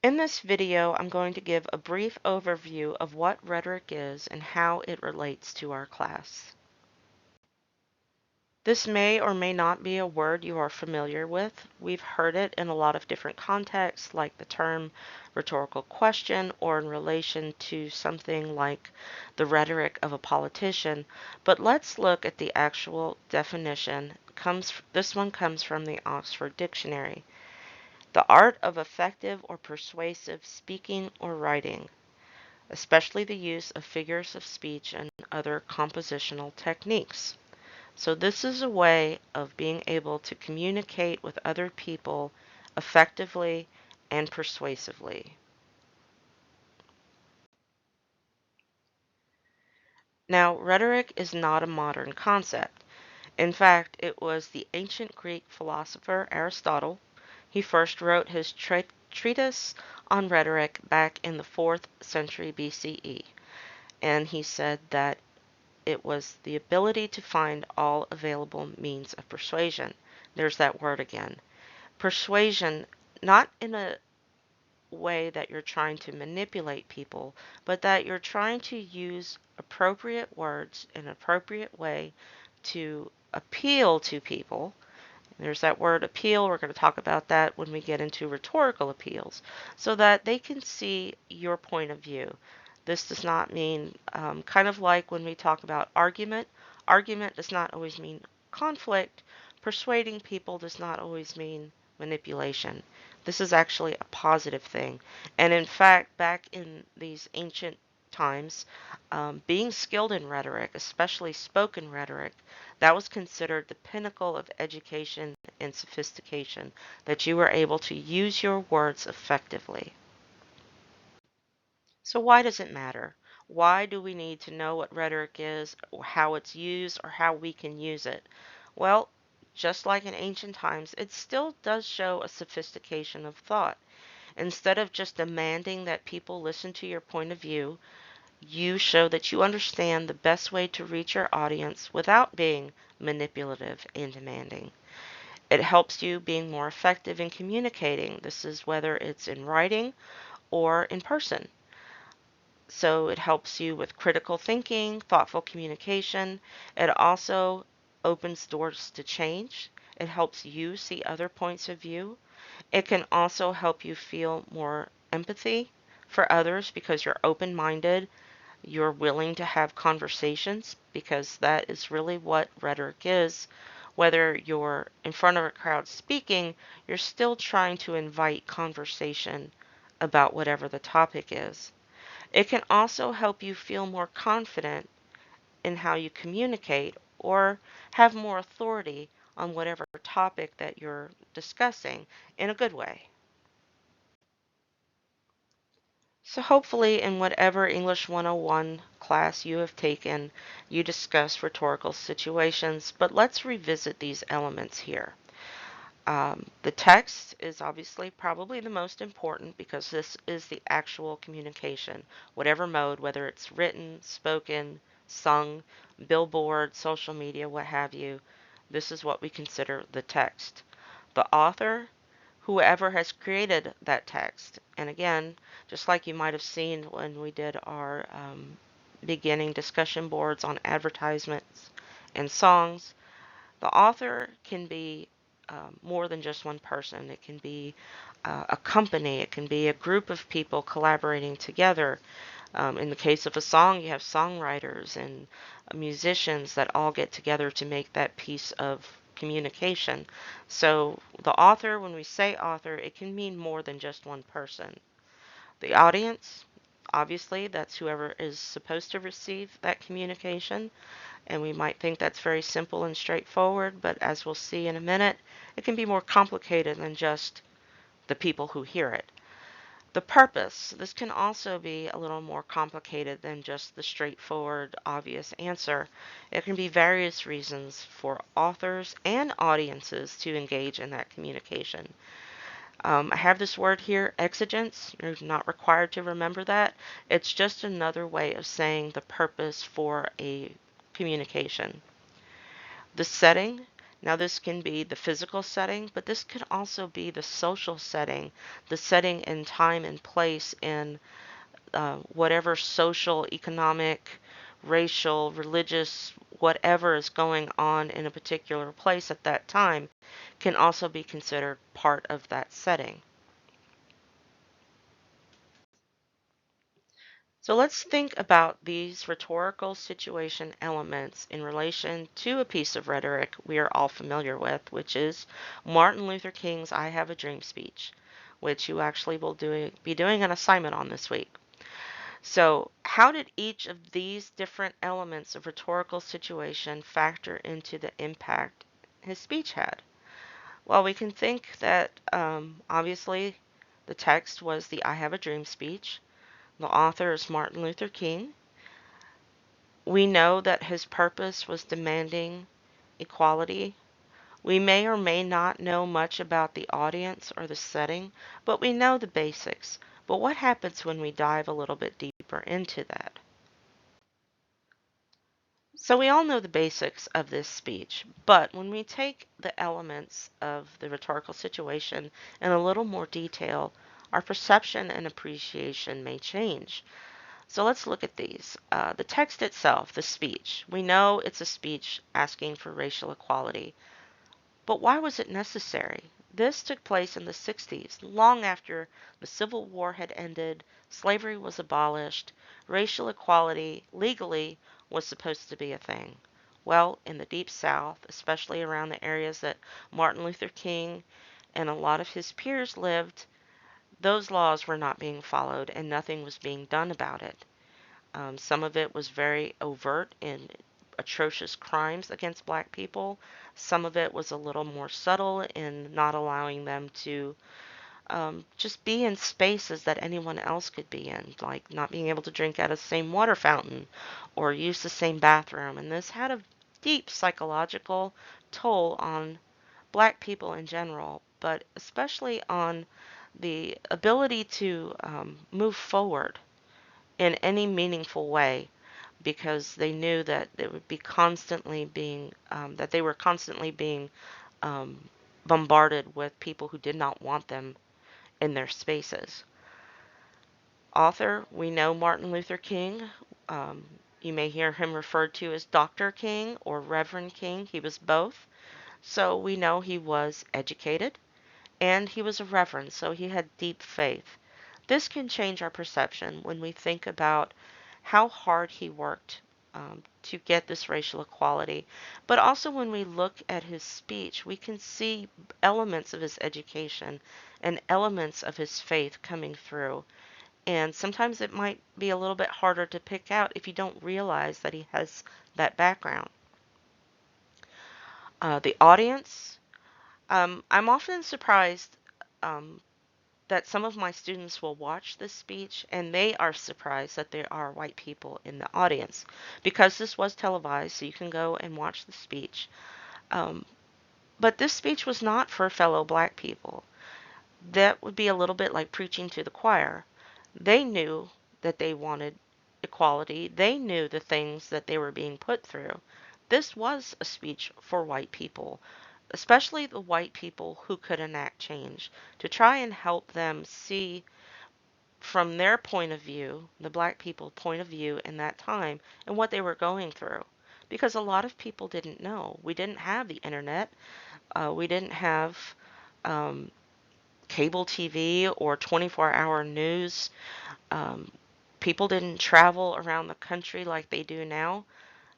In this video, I'm going to give a brief overview of what rhetoric is and how it relates to our class. This may or may not be a word you are familiar with. We've heard it in a lot of different contexts, like the term rhetorical question or in relation to something like the rhetoric of a politician. But let's look at the actual definition. This one comes from the Oxford Dictionary. The art of effective or persuasive speaking or writing, especially the use of figures of speech and other compositional techniques. So this is a way of being able to communicate with other people effectively and persuasively. Now, rhetoric is not a modern concept. In fact, it was the ancient Greek philosopher Aristotle. He first wrote his treatise on rhetoric back in the 4th century BCE, and he said that it was the ability to find all available means of persuasion. There's that word again. Persuasion, not in a way that you're trying to manipulate people, but that you're trying to use appropriate words in an appropriate way to appeal to people. There's that word appeal. We're going to talk about that when we get into rhetorical appeals, so that they can see your point of view. This does not mean, kind of like when we talk about argument, argument does not always mean conflict. Persuading people does not always mean manipulation. This is actually a positive thing. And in fact, back in these ancient times, being skilled in rhetoric, especially spoken rhetoric, that was considered the pinnacle of education and sophistication, that you were able to use your words effectively. So why does it matter? Why do we need to know what rhetoric is, or how it's used, or how we can use it? Well, just like in ancient times, it still does show a sophistication of thought. Instead of just demanding that people listen to your point of view, you show that you understand the best way to reach your audience without being manipulative and demanding. It helps you being more effective in communicating. This is whether it's in writing or in person. So it helps you with critical thinking, thoughtful communication. It also opens doors to change. It helps you see other points of view. It can also help you feel more empathy for others because you're open-minded. You're willing to have conversations because that is really what rhetoric is. Whether you're in front of a crowd speaking, you're still trying to invite conversation about whatever the topic is. It can also help you feel more confident in how you communicate or have more authority on whatever topic that you're discussing in a good way. So hopefully in whatever English 101 class you have taken, you discuss rhetorical situations, but let's revisit these elements here. The text is obviously probably the most important because this is the actual communication, whatever mode, whether it's written, spoken, sung, billboard, social media, what have you. This is what we consider the text. The author, whoever has created that text. And again, just like you might have seen when we did our beginning discussion boards on advertisements and songs, the author can be more than just one person. It can be a company, it can be a group of people collaborating together. In the case of a song, you have songwriters and musicians that all get together to make that piece of communication. So the author, when we say author, it can mean more than just one person. The audience, obviously, that's whoever is supposed to receive that communication. And we might think that's very simple and straightforward, but as we'll see in a minute, it can be more complicated than just the people who hear it. The purpose. This can also be a little more complicated than just the straightforward, obvious answer. There can be various reasons for authors and audiences to engage in that communication. I have this word here, exigence. You're not required to remember that. It's just another way of saying the purpose for a communication. The setting. Now, this can be the physical setting, but this could also be the social setting, the setting and time and place in whatever social, economic, racial, religious, whatever is going on in a particular place at that time can also be considered part of that setting. So let's think about these rhetorical situation elements in relation to a piece of rhetoric we are all familiar with, which is Martin Luther King's I Have a Dream speech, which you actually will be doing an assignment on this week. So, how did each of these different elements of rhetorical situation factor into the impact his speech had? Well, we can think that obviously the text was the I Have a Dream speech. The author is Martin Luther King. We know that his purpose was demanding equality. We may or may not know much about the audience or the setting, but we know the basics. But what happens when we dive a little bit deeper into that? So we all know the basics of this speech, but when we take the elements of the rhetorical situation in a little more detail, our perception and appreciation may change. So let's look at these. The text itself, the speech. We know it's a speech asking for racial equality. But why was it necessary? This took place in the 60s, long after the Civil War had ended, slavery was abolished, racial equality legally was supposed to be a thing. Well, in the Deep South, especially around the areas that Martin Luther King and a lot of his peers lived, those laws were not being followed and nothing was being done about it. Some of it was very overt in atrocious crimes against black people. Some of it was a little more subtle in not allowing them to just be in spaces that anyone else could be in, like not being able to drink out of the same water fountain or use the same bathroom. And this had a deep psychological toll on black people in general, but especially on the ability to move forward in any meaningful way because they knew that it would be constantly being that they were constantly being um, bombarded with people who did not want them in their spaces. Author, we know Martin Luther King. Um, you may hear him referred to as Dr. King or Reverend King. He was both. So we know he was educated and he was a reverend, so he had deep faith. This can change our perception when we think about how hard he worked to get this racial equality. But also, when we look at his speech, we can see elements of his education and elements of his faith coming through. And sometimes it might be a little bit harder to pick out if you don't realize that he has that background. The audience, I'm often surprised um, that some of my students will watch this speech and they are surprised that there are white people in the audience because this was televised, so you can go and watch the speech. Um, but this speech was not for fellow black people. That would be a little bit like preaching to the choir. They knew that they wanted equality, they knew the things that they were being put through. This was a speech for white people, especially the white people who could enact change, to try and help them see from their point of view, the black people point of view in that time, and what they were going through. Because a lot of people didn't know. We didn't have the internet. We didn't have um, cable TV or 24-hour news. Um, People didn't travel around the country like they do now.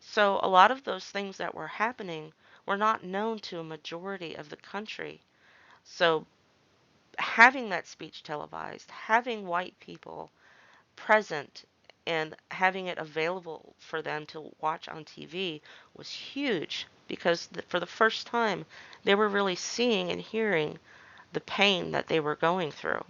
So a lot of those things that were happening were not known to a majority of the country. So having that speech televised, having white people present and having it available for them to watch on TV was huge because for the first time they were really seeing and hearing the pain that they were going through.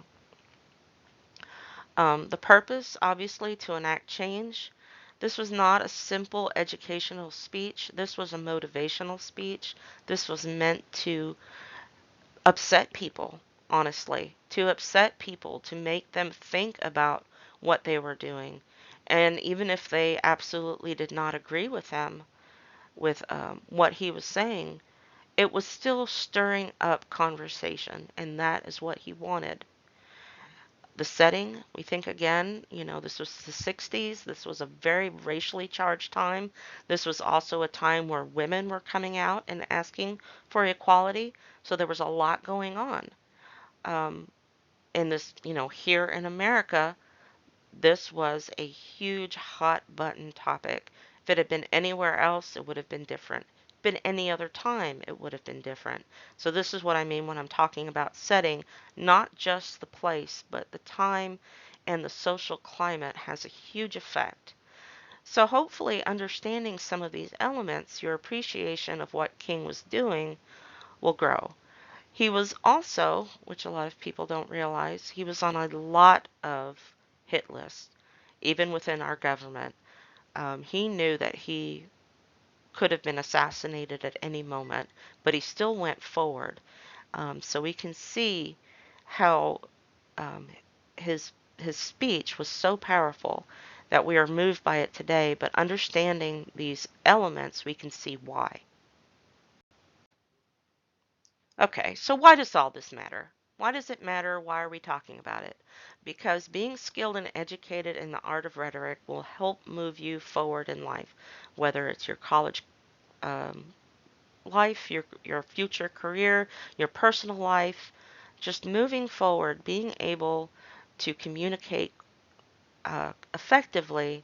The purpose, obviously, to enact change. This was not a simple educational speech. This was a motivational speech. This was meant to upset people, honestly, to upset people, to make them think about what they were doing. And even if they absolutely did not agree with him, with what he was saying, it was still stirring up conversation, and that is what he wanted. The setting, we think again, this was the 60s. This was a very racially charged time. This was also a time where women were coming out and asking for equality. So there was a lot going on. Um, in this, here in America, this was a huge hot button topic. If it had been anywhere else, it would have been different. Been any other time, it would have been different. So this is what I mean when I'm talking about setting, not just the place, but the time and the social climate has a huge effect. So hopefully understanding some of these elements, your appreciation of what King was doing will grow. He was also, which a lot of people don't realize, he was on a lot of hit lists, even within our government. He knew that he could have been assassinated at any moment, but he still went forward. So we can see how um, his speech was so powerful that we are moved by it today. But understanding these elements, we can see why. Okay, so why does all this matter? Why does it matter? Why are we talking about it? Because being skilled and educated in the art of rhetoric will help move you forward in life, whether it's your college um, life, your future career, your personal life, just moving forward, being able to communicate effectively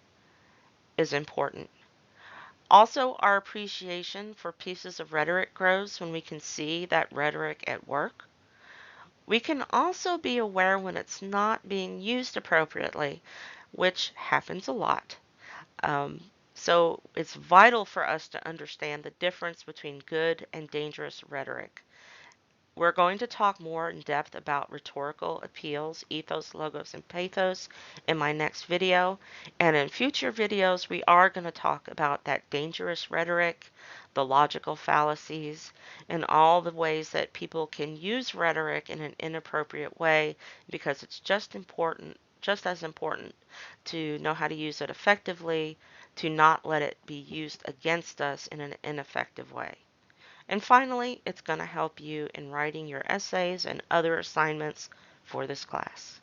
is important. Also, our appreciation for pieces of rhetoric grows when we can see that rhetoric at work. We can also be aware when it's not being used appropriately, which happens a lot. So it's vital for us to understand the difference between good and dangerous rhetoric. We're going to talk more in depth about rhetorical appeals, ethos, logos, and pathos in my next video. And in future videos, we are going to talk about that dangerous rhetoric, the logical fallacies, and all the ways that people can use rhetoric in an inappropriate way because it's just as important to know how to use it effectively, to not let it be used against us in an ineffective way. And finally, it's going to help you in writing your essays and other assignments for this class.